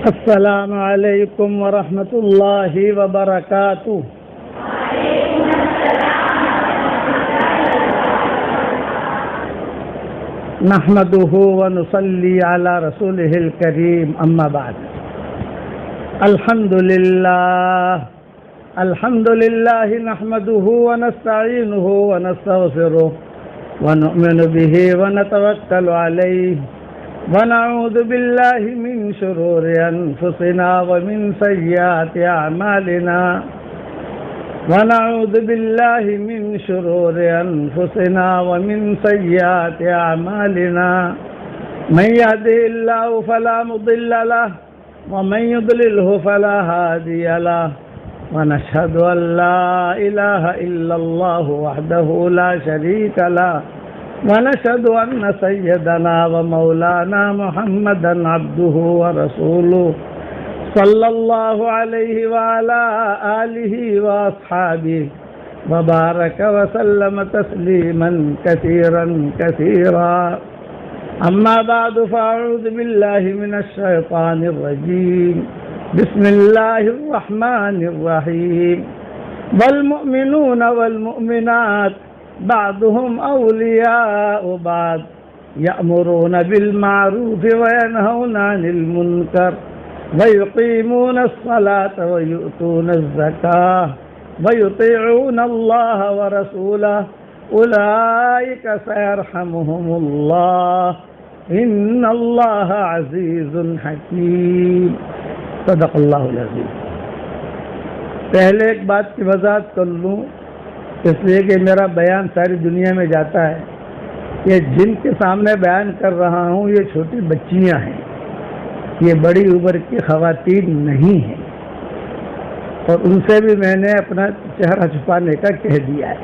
السلام علیکم ورحمۃ اللہ وبرکاتہ۔ نحمده ونصلي على رسوله الكريم اما بعد۔ الحمد لله نحمده ونستعينه ونستغفره ونؤمن به ونتوكل عليه ونعوذ بالله من شرور أنفسنا ومن سيئات أعمالنا ونعوذ بالله من شرور أنفسنا ومن سيئات أعمالنا من يهده الله فلا مضل له ومن يضلله فلا هادي له ونشهد أن لا إله إلا الله وحده لا شريك له ونشهد أن سيدنا ومولانا محمدا عبده ورسوله صلى الله عليه وعلى آله وأصحابه وبارك وسلم تسليما كثيرا كثيرا أما بعد فأعوذ بالله من الشيطان الرجيم بسم الله الرحمن الرحيم والمؤمنون والمؤمنات بعضهم أولياء بعض يأمرون بالمعروف وينهون عن المنكر ويقيمون الصلاة ويؤتون الزكاة ويطيعون الله ورسوله أولئك سيرحمهم الله إن الله عزيز حكيم صدق اللہ العظیم۔ پہلے ایک بات کی وضاحت کر لوں، اس لیے کہ میرا بیان ساری دنیا میں جاتا ہے کہ جن کے سامنے بیان کر رہا ہوں یہ چھوٹی بچیاں ہیں، یہ بڑی عمر کی خواتین نہیں ہیں، اور ان سے بھی میں نے اپنا چہرہ چھپانے کا کہہ دیا ہے۔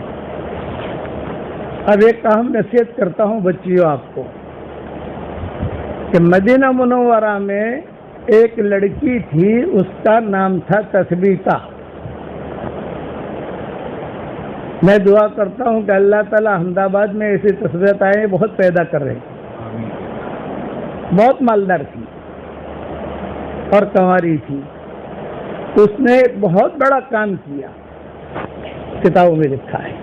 اب ایک اہم نصیحت کرتا ہوں بچیوں آپ کو کہ مدینہ منورہ میں ایک لڑکی تھی، اس کا نام تھا تثبیتہ۔ میں دعا کرتا ہوں کہ اللہ تعالی احمد آباد میں ایسی تثبیتیں بہت پیدا کر رہے ہیں۔ بہت مالدار تھی اور کنواری تھی، اس نے بہت بڑا کام کیا، کتابوں میں لکھا ہے،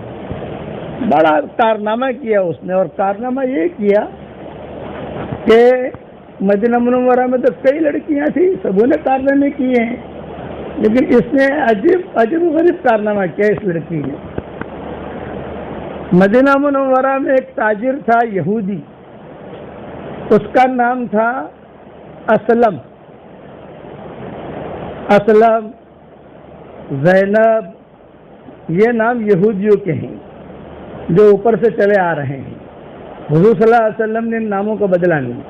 بڑا کارنامہ کیا اس نے، اور کارنامہ یہ کیا کہ مدینہ منورہ میں تو کئی لڑکیاں تھیں، سبوں نے کارنامے کیے ہیں، لیکن اس نے عجیب و غریب کارنامہ کیا اس لڑکی نے۔ مدینہ منورہ میں ایک تاجر تھا یہودی، اس کا نام تھا اسلم۔ زینب یہ نام یہودیوں کے ہیں جو اوپر سے چلے آ رہے ہیں، حضور صلی اللہ علیہ وسلم نے ان ناموں کو بدلا نہیں،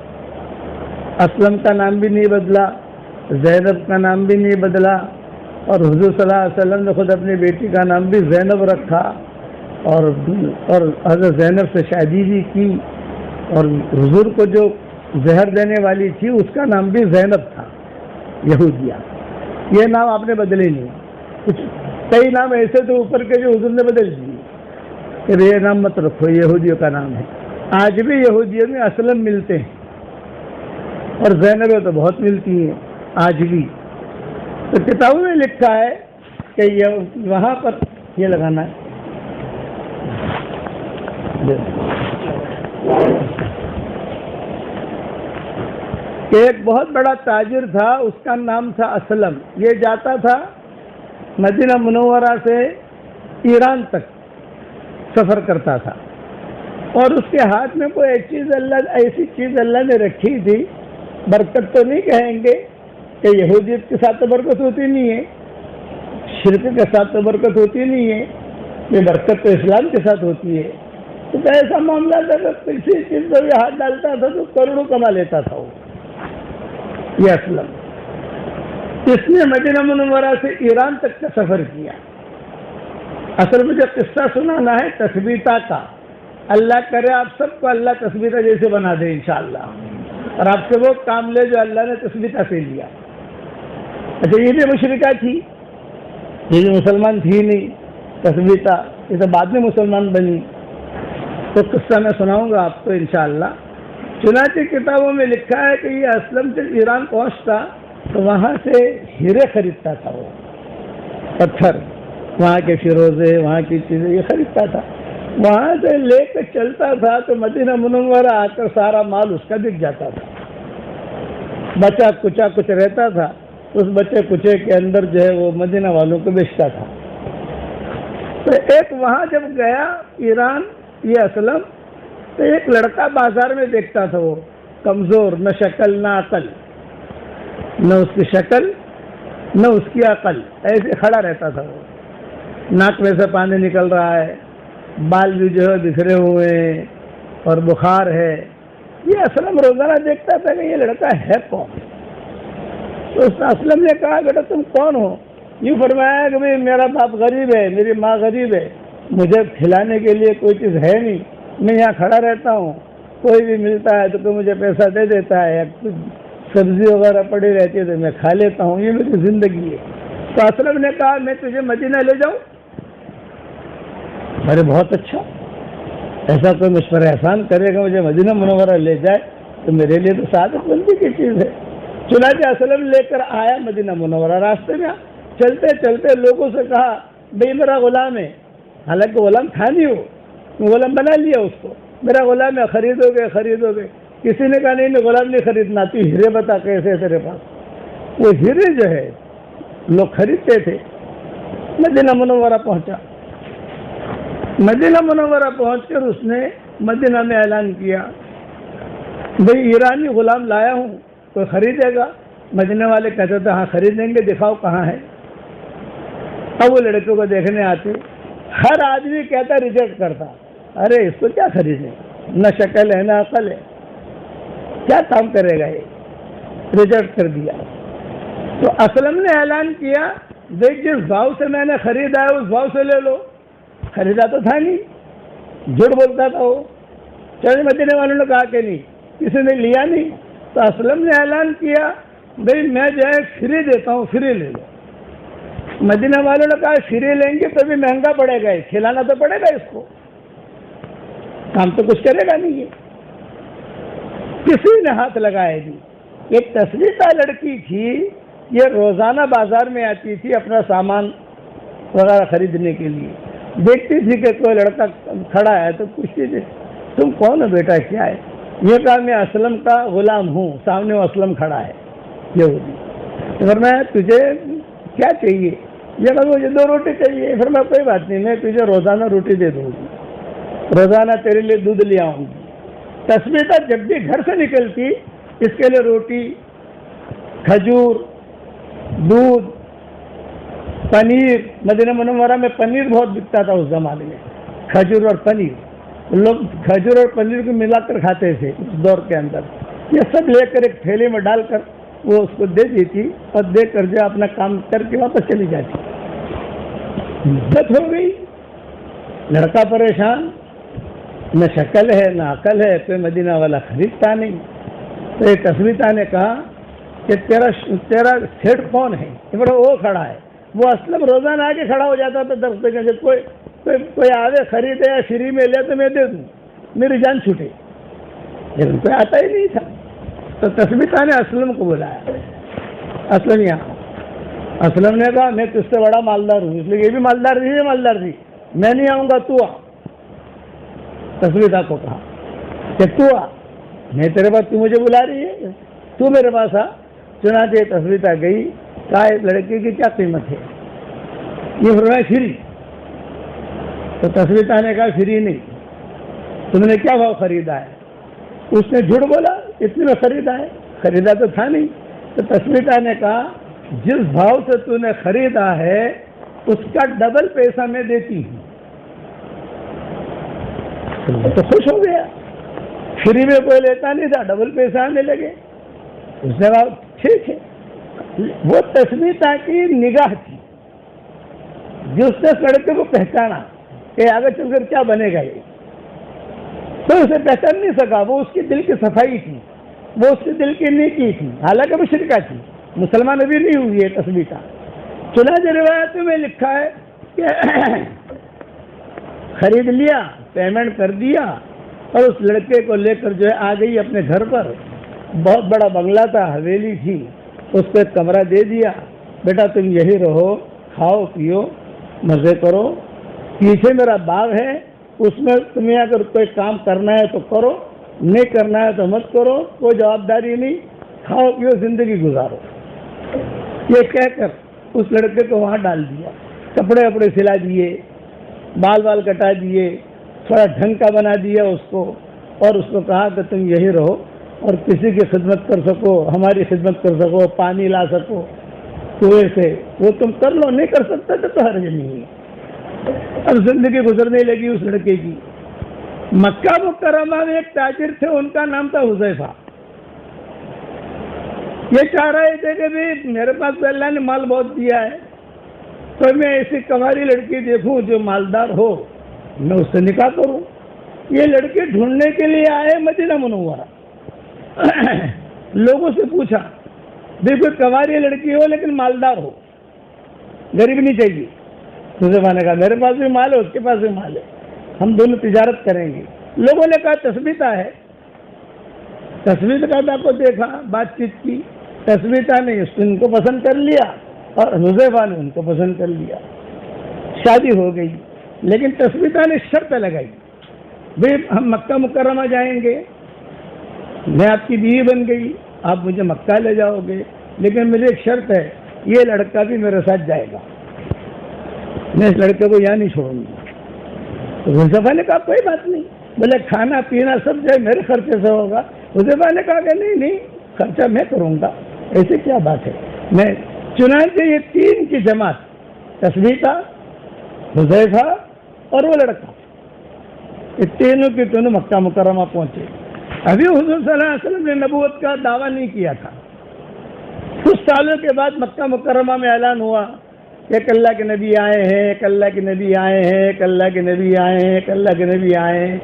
اسلم کا نام بھی نہیں بدلا، زینب کا نام بھی نہیں بدلا، اور حضور صلی اللہ علیہ وسلم نے خود اپنی بیٹی کا نام بھی زینب رکھا، اور حضرت زینب سے شادی بھی کی، اور حضور کو جو زہر دینے والی تھی اس کا نام بھی زینب تھا یہودیہ۔ یہ نام آپ نے بدلے نہیں، کچھ کئی نام ایسے تو اوپر کے جو حضور نے بدل دیے کہ یہ نام مت رکھو، یہودیوں کا نام ہے۔ آج بھی یہودیوں میں اسلم ملتے ہیں اور زینبیں تو بہت ملتی ہیں آج بھی۔ تو کتابوں میں لکھا ہے کہ یہ وہاں پر یہ لگانا ہے، کہ ایک بہت بڑا تاجر تھا، اس کا نام تھا اسلم۔ یہ جاتا تھا مدینہ منورہ سے ایران تک سفر کرتا تھا، اور اس کے ہاتھ میں کوئی ایسی چیز اللہ نے رکھی تھی، برکت تو نہیں کہیں گے کہ یہودیت کے ساتھ تو برکت ہوتی نہیں ہے، شرک کے ساتھ تو برکت ہوتی نہیں ہے، یہ برکت تو اسلام کے ساتھ ہوتی ہے۔ تو ایسا معاملہ تھا کہ کسی چیز کو بھی ہاتھ ڈالتا تھا تو کروڑوں کما لیتا تھا وہ، یہ اسلم۔ اس نے مدینہ منورہ سے ایران تک کا سفر کیا۔ اصل میں جو قصہ سنانا ہے تثبیتہ کا، اللہ کرے آپ سب کو اللہ تثبیتہ جیسے بنا دے انشاءاللہ، اور آپ سے وہ کام لے جو اللہ نے تثبیتہ سے لیا۔ اچھا، یہ بھی مشرکہ تھی، یہ بھی مسلمان تھی نہیں، تثبیتہ یہ تو بعد میں مسلمان بنی۔ تو قصہ میں سناؤں گا آپ کو انشاءاللہ۔ چنانچہ کتابوں میں لکھا ہے کہ یہ اسلم جب ایران پہنچتا تو وہاں سے ہیرے خریدتا تھا، وہ پتھر، وہاں کے فیروزے، وہاں کی چیزیں یہ خریدتا تھا. وہاں سے لے کے چلتا تھا تو مدینہ منورہ آ کر سارا مال اس کا بک جاتا تھا. بچا کچا کچھ رہتا تھا، اس بچے کچے کے اندر جو ہے وہ مدینہ والوں کو بیچتا تھا. تو ایک وہاں جب گیا ایران یہ اسلم، تو ایک لڑکا بازار میں دیکھتا تھا، وہ کمزور، نہ شکل نہ عقل، نہ اس کی شکل نہ اس کی عقل، ایسے کھڑا رہتا تھا. وہ ناک میں سے پانی نکل رہا ہے، بال بھی جو ہے بکھرے ہوئے ہیں اور بخار ہے. یہ اسلم روزانہ دیکھتا تھا کہ یہ لڑکا ہے کون. تو اس اسلم نے کہا بیٹا تم کون ہو؟ یوں فرمایا کہ بھائی میرا باپ غریب ہے، میری ماں غریب ہے، مجھے کھلانے کے لیے کوئی چیز ہے نہیں، میں یہاں کھڑا رہتا ہوں، کوئی بھی ملتا ہے تو کوئی مجھے پیسہ دے دیتا ہے، سبزی وغیرہ پڑی رہتی ہے تو میں کھا لیتا ہوں، یہ میری زندگی ہے. تو اسلم نے کہا میں تجھے مدینہ لے جاؤں؟ ارے بہت اچھا، ایسا کوئی مجھ پر احسان کرے گا مجھے مدینہ منورہ لے جائے تو میرے لیے تو سعادت بندی کی چیز ہے. چنانچہ اسلم لے کر آیا مدینہ منورہ. راستے میں چلتے چلتے لوگوں سے کہا بھائی میرا غلام ہے، حالانکہ غلام تھا نہیں، وہ غلام بنا لیا اس کو، میرا غلام ہے، خریدو گے خریدو گے. کسی نے کہا نہیں غلام نہیں خریدنا، تو ہیرے بتا کیسے تیرے پاس. وہ ہیرے جو ہے لوگ خریدتے تھے. مدینہ منورہ پہنچا. مدینہ منورہ پہنچ کر اس نے مدینہ میں اعلان کیا بھئی ایرانی غلام لایا ہوں، کوئی خریدے گا؟ مدینہ والے کہتے تھے ہاں خریدیں گے، دکھاؤ کہاں ہے. اب وہ لڑکوں کو دیکھنے آتے، ہر آدمی کہتا ریجیکٹ کرتا، ارے اس کو کیا خریدیں، نہ شکل ہے نہ عقل ہے، کیا کام کرے گا یہ، ریجیکٹ کر دیا. تو اسلم نے اعلان کیا دیکھ جس بھاؤ سے میں نے خریدا ہے اس بھاؤ سے لے لو. خریدا تو تھا نہیں، جھوٹ بولتا تھا وہ. چلے مدینے والوں نے کہا کہ نہیں، کسی نے لیا نہیں. تو اسلم نے اعلان کیا بھئی میں جو ہے فری دیتا ہوں، فری لے لو. مدینہ والوں نے کہا فری لیں گے تو بھی مہنگا پڑے گا، کھلانا تو پڑے گا اس کو، کام تو کچھ کرے گا نہیں. کسی نے ہاتھ لگائے نہیں. ایک تسلیتا لڑکی تھی، یہ روزانہ بازار میں آتی تھی اپنا سامان وغیرہ خریدنے کے لیے. دیکھتی تھی کہ کوئی لڑکا کھڑا ہے تو پوچھتی تھی تم کون ہو بیٹا، کیا ہے؟ یہ کہا میں اسلم کا غلام ہوں. سامنے وہ اسلم کھڑا ہے یہودی. پھر میں تجھے کیا چاہیے؟ یہ کہا مجھے 2 روٹی چاہیے. پھر میں کوئی بات نہیں، میں تجھے روزانہ روٹی دے دوں گی، روزانہ تیرے لیے دودھ لے آؤں گی. تسمیتا جب بھی گھر سے نکلتی اس کے لیے روٹی، کھجور، دودھ، پنیر. مدینہ منورہ میں پنیر بہت بکتا تھا اس زمانے میں، کھجور اور پنیر. لوگ کھجور اور پنیر کو ملا کر کھاتے تھے اس دور کے اندر. یہ سب لے کر ایک تھیلی میں ڈال کر وہ اس کو دے دیتی اور دے کر جو اپنا کام کر کے واپس چلی جاتی. عزت ہو گئی. لڑکا پریشان، نہ شکل ہے نہ عقل ہے، کوئی مدینہ والا خریدتا نہیں. تو ایک تسمیتا نے کہا کہ تیرا سیٹ کون ہے؟ وہ کھڑا ہے. وہ اسلم روزانہ آ کے کھڑا ہو جاتا تھا درخت کے. جب کوئی آوے خریدے یا فری میں لے تو میں دے دوں، میری جان چھوٹے. لیکن کوئی آتا ہی نہیں تھا. تو تسمیتا نے اسلم کو بلایا. اسلم یہاں. اسلم نے کہا میں تجھ سے بڑا مالدار ہوں، اس لیے یہ بھی مالدار تھی، یہ مالدار تھی، میں نہیں آؤں گا، تو آ. تسمیتا کو کہا کہ تو آ، میں تیرے پاس، تو مجھے بلا رہی ہے، تو میرے پاس آ. چنانچہ تسمیتا گئی. کہا ایک لڑکے کی کیا قیمت ہے؟ یہ فرمایا فری. تو تسمیتا نے کہا فری نہیں، تم نے کیا بھاؤ خریدا ہے؟ اس نے جھوٹ بولا، اتنے میں خریدا ہے، خریدا تو تھا نہیں. تو تسمیتا نے کہا جس بھاؤ سے تو نے خریدا ہے اس کا ڈبل پیسہ میں دیتی ہوں. تو خوش ہو گیا، فری میں کوئی لیتا نہیں تھا، ڈبل پیسہ آنے لگے. اس نے کہا ٹھیک ہے. وہ تسمیتا کی نگاہ تھی جس نے لڑکے کو پہچانا کہ آگے چل کر کیا بنے گا یہ. تو اسے پہچان نہیں سکا. وہ اس کی دل کی صفائی تھی، وہ اس کی دل کی نیکی تھی، حالانکہ مشرکہ تھی، مسلمان ابھی نہیں ہوئی ہے تسمیتا. چنانچہ روایتوں میں لکھا ہے کہ خرید لیا، پیمنٹ کر دیا اور اس لڑکے کو لے کر جو ہے آ گئی اپنے گھر پر. بہت بڑا بنگلہ تھا، حویلی تھی. اس کو ایک کمرہ دے دیا، بیٹا تم یہی رہو، کھاؤ پیو مزے کرو، پیچھے میرا باغ ہے، اس میں تمہیں اگر کوئی کام کرنا ہے تو کرو، نہیں کرنا ہے تو مت کرو، کوئی جوابداری نہیں، کھاؤ پیو زندگی گزارو۔ یہ کہہ کر اس لڑکے کو وہاں ڈال دیا، کپڑے وپڑے سلا دیے، بال کٹا دیے، تھوڑا ڈھنگ کا بنا دیا اس کو، اور اس کو کہا کہ تم یہی رہو اور کسی کی خدمت کر سکو، ہماری خدمت کر سکو، پانی لا سکو کنویں سے وہ تم کر لو، نہیں کر سکتا تو حرج نہیں ہے۔ اب زندگی گزرنے لگی اس لڑکے کی۔ مکہ مکرمہ میں ایک تاجر تھے، ان کا نام تھا حذیفہ۔ یہ چاہ رہے تھے کہ بھی میرے پاس تو اللہ نے مال بہت دیا ہے، تو میں ایسی کنواری لڑکی دیکھوں جو مالدار ہو، میں اس سے نکاح کروں۔ یہ لڑکے ڈھونڈنے کے لیے آئے مدینہ منورہ، لوگوں سے پوچھا دیکھو کنواری لڑکی ہو لیکن مالدار ہو، غریب نہیں چاہیے۔ حذیفہ نے کہا میرے پاس بھی مال ہے، اس کے پاس بھی مال ہے، ہم دونوں تجارت کریں گے۔ لوگوں نے کہا تثبیتہ ہے۔ تثبیتہ کو دیکھا، بات چیت کی، تثبیتہ نے ان کو پسند کر لیا اور حذیفہ نے ان کو پسند کر لیا، شادی ہو گئی۔ لیکن تثبیتہ نے شرط لگائی، بھائی ہم مکہ مکرمہ جائیں گے، میں آپ کی بیوی بن گئی، آپ مجھے مکہ لے جاؤ گے، لیکن مجھے ایک شرط ہے، یہ لڑکا بھی میرے ساتھ جائے گا، میں اس لڑکے کو یہاں نہیں چھوڑوں گا۔ تو حذیفہ نے کہا کوئی بات نہیں، بولے کھانا پینا سب جو ہے میرے خرچے سے ہوگا۔ حذیفہ نے کہا کہ نہیں خرچہ میں کروں گا، ایسی کیا بات ہے میں۔ چنانچہ یہ تین کی جماعت، تثبیتہ، حذیفہ اور وہ لڑکا، یہ تینوں کی تینوں مکہ مکرمہ پہنچے۔ ابھی حضور صلی اللہ علیہ وسلم نے نبوت کا دعویٰ نہیں کیا تھا۔ کچھ سالوں کے بعد مکہ مکرمہ میں اعلان ہوا کہ ایک اللہ کے نبی آئے ہیں، ایک اللہ کے نبی آئے ہیں، ایک اللہ کے نبی آئے ہیں، ایک اللہ کے نبی آئے ہیں۔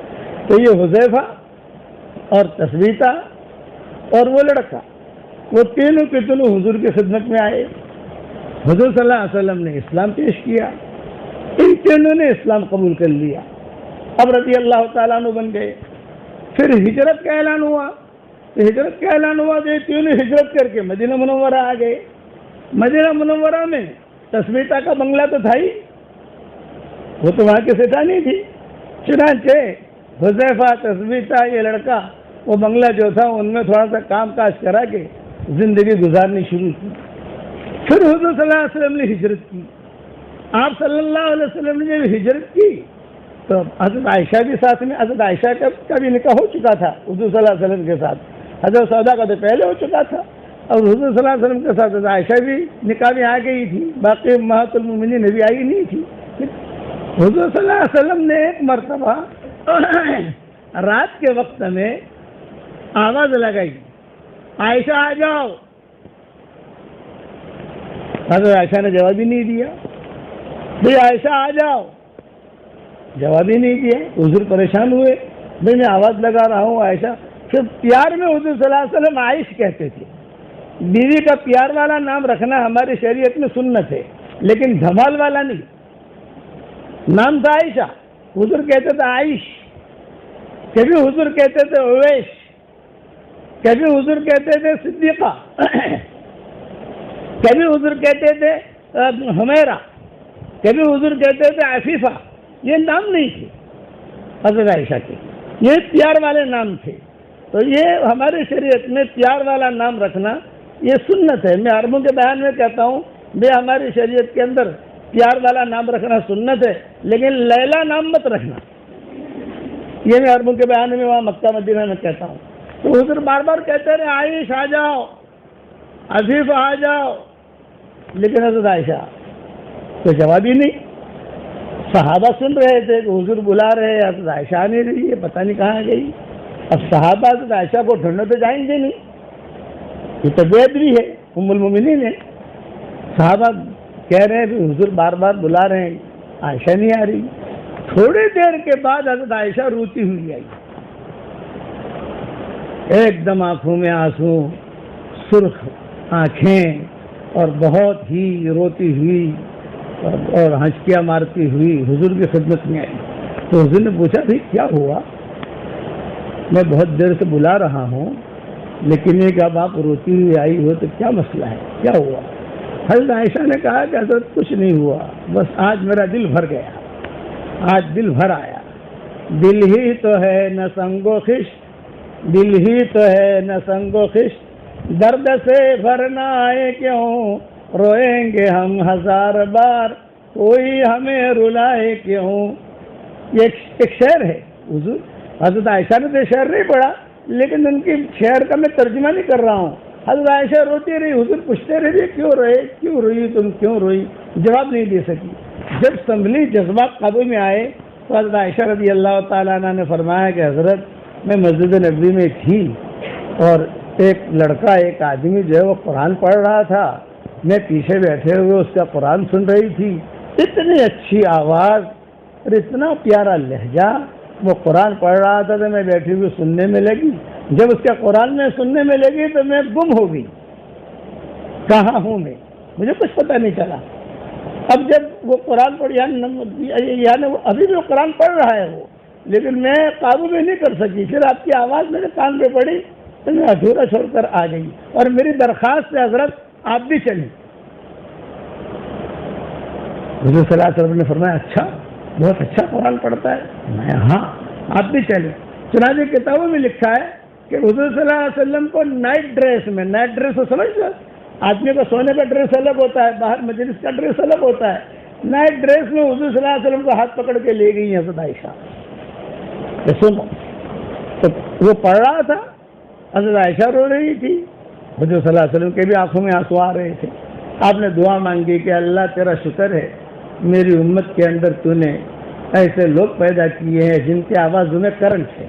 تو یہ حذیفہ اور تثبیتہ اور وہ لڑکا، وہ تینوں کے تینوں حضور کی خدمت میں آئے، حضور صلی اللہ علیہ وسلم نے اسلام پیش کیا، ان تینوں نے اسلام قبول کر لیا، اب رضی اللہ تعالیٰ عنہ بن گئے۔ پھر ہجرت کا اعلان ہوا، تو ہجرت کا اعلان ہوا تو یہ تینوں ہجرت کر کے مدینہ منورہ آ گئے۔ مدینہ منورہ میں تثبیتہ کا بنگلہ تو تھا ہی، وہ تو وہاں کی سیٹانی تھی، چنانچہ حذیفہ تثبیتہ یہ لڑکا وہ بنگلہ جو تھا ان میں تھوڑا سا کام کاج کرا کے زندگی گزارنی شروع کی۔ پھر حضور صلی اللہ علیہ وسلم نے ہجرت کی۔ آپ صلی اللہ علیہ وسلم نے جب ہجرت کی تو حضرت عائشہ بھی ساتھ میں، حضرت عائشہ کا بھی نکاح ہو چکا تھا حضور صلی اللہ علیہ وسلم کے ساتھ، حضرت سودا کا تو پہلے ہو چکا تھا، اور حضور صلی اللہ علیہ وسلم کے ساتھ حضرت عائشہ بھی نکاح میں آ گئی تھی، باقی امہات المومنین ابھی آئی نہیں تھی۔ حضور صلی اللہ علیہ وسلم نے ایک مرتبہ رات کے وقت میں آواز لگائی، عائشہ آ جاؤ۔ حضرت عائشہ نے جواب ہی نہیں دیا، بھائی عائشہ آ جاؤ، جواب ہی نہیں دیا۔ حضور پریشان ہوئے، بھائی میں آواز لگا رہا ہوں عائشہ۔ پھر پیار میں حضور صلی اللہ علیہ وسلم عائش کہتے تھے، بیوی کا پیار والا نام رکھنا ہماری شریعت میں سنت ہے، لیکن دھمال والا نہیں۔ نام تھا عائشہ، حضور کہتے تھے عائش، کبھی حضور کہتے تھے اویش، کبھی حضور کہتے تھے صدیقہ، کبھی حضور کہتے تھے حمیرہ، کبھی حضور کہتے تھے عفیفہ۔ یہ نام نہیں تھے حضرت عائشہ کے، یہ پیار والے نام تھے۔ تو یہ ہماری شریعت میں پیار والا نام رکھنا یہ سنت ہے۔ میں عربوں کے بیان میں کہتا ہوں بھائی ہماری شریعت کے اندر پیار والا نام رکھنا سنت ہے، لیکن لیلا نام مت رکھنا، یہ میں عربوں کے بیان میں وہاں مکہ مدینہ میں کہتا ہوں۔ تو حضور بار بار کہتے رہے عائش آ جاؤ، عفیف آ جاؤ، لیکن حضرت عائشہ کوئی جواب ہی نہیں۔ صحابہ سن رہے تھے کہ حضور بلا رہے ہیں، حضرت عائشہ نہیں رہی ہے، پتہ نہیں کہاں گئی۔ اب صحابہ حضرت عائشہ کو ڈھونڈنے تو جائیں گے نہیں، یہ تو بے ادبی ہے، ام المومنین ہے۔ صحابہ کہہ رہے ہیں کہ حضور بار بار بلا رہے ہیں، عائشہ نہیں آ رہی۔ تھوڑی دیر کے بعد حضرت عائشہ روتی ہوئی آئی، ایک دم آنکھوں میں آنسو، سرخ آنکھیں، اور بہت ہی روتی ہوئی اور ہنچکیاں مارتی ہوئی حضور کی خدمت میں آئی۔ تو حضور نے پوچھا بھائی کیا ہوا؟ میں بہت دیر سے بلا رہا ہوں، لیکن یہ کہ اب آپ روتی ہوئی آئی ہو تو کیا مسئلہ ہے، کیا ہوا؟ حضرت عائشہ نے کہا کہ حضرت کچھ نہیں ہوا، بس آج میرا دل بھر گیا، آج دل بھر آیا، دل ہی تو ہے نہ سنگ و خشت، دل ہی تو ہے نہ سنگ و خشت، درد سے بھرنا آئے کیوں، روئیں گے ہم ہزار بار، کوئی ہمیں رلائے کیوں۔ یہ ایک شعر ہے، حضور حضرت عائشہ نے تو شعر نہیں پڑھا، لیکن ان کی شعر کا میں ترجمہ نہیں کر رہا ہوں۔ حضرت عائشہ روتی رہی، حضور پوچھتے رہے کیوں روئے، کیوں روئی تم، کیوں روئی؟ جواب نہیں دے سکی۔ جب سنبھلی، جذبات قابو میں آئے تو حضرت عائشہ رضی اللہ تعالیٰ عنہ نے فرمایا کہ حضرت میں مسجد نبوی میں تھی اور ایک لڑکا، ایک آدمی جو ہے وہ قرآن پڑھ رہا تھا، میں پیچھے بیٹھے ہوئے اس کا قرآن سن رہی تھی، اتنی اچھی آواز اور اتنا پیارا لہجہ، وہ قرآن پڑھ رہا تھا تو میں بیٹھی ہوئی سننے میں لگی، جب اس کے قرآن میں سننے میں لگی تو میں گم ہو گئی، کہاں ہوں میں، مجھے کچھ پتہ نہیں چلا۔ اب جب وہ قرآن پڑھ یعنی ابھی بھی وہ قرآن پڑھ رہا ہے وہ، لیکن میں قابو میں نہیں کر سکی، پھر آپ کی آواز میرے کان پہ پڑی تو میں ادھورا چھوڑ کر آ گئی، اور میری درخواست سے حضرت آپ بھی چلیں۔ حضور صلی اللہ علیہ وسلم نے فرمایا اچھا، بہت اچھا قرآن پڑھتا ہے، میں ہاں آپ بھی چلیں۔ چنانچہ کتابوں میں لکھا ہے کہ حضور صلی اللہ علیہ وسلم کو نائٹ ڈریس میں، نائٹ ڈریس کو سمجھتے ہیں، آدمی کا سونے کا ڈریس الگ ہوتا ہے، باہر مجلس کا ڈریس الگ ہوتا ہے، نائٹ ڈریس میں حضور صلی اللہ علیہ وسلم کو ہاتھ پکڑ کے لے گئی حضرت عائشہ، سنو تو وہ پڑھ رہا تھا، حضرت عائشہ رو رہی تھی، حضور صلی اللہ علیہ وسلم کے بھی آنکھوں میں آنسو آ رہے تھے۔ آپ نے دعا مانگی کہ اللہ تیرا شکر ہے میری امت کے اندر تو نے ایسے لوگ پیدا کیے ہیں جن کی آوازوں میں کرنٹ ہے،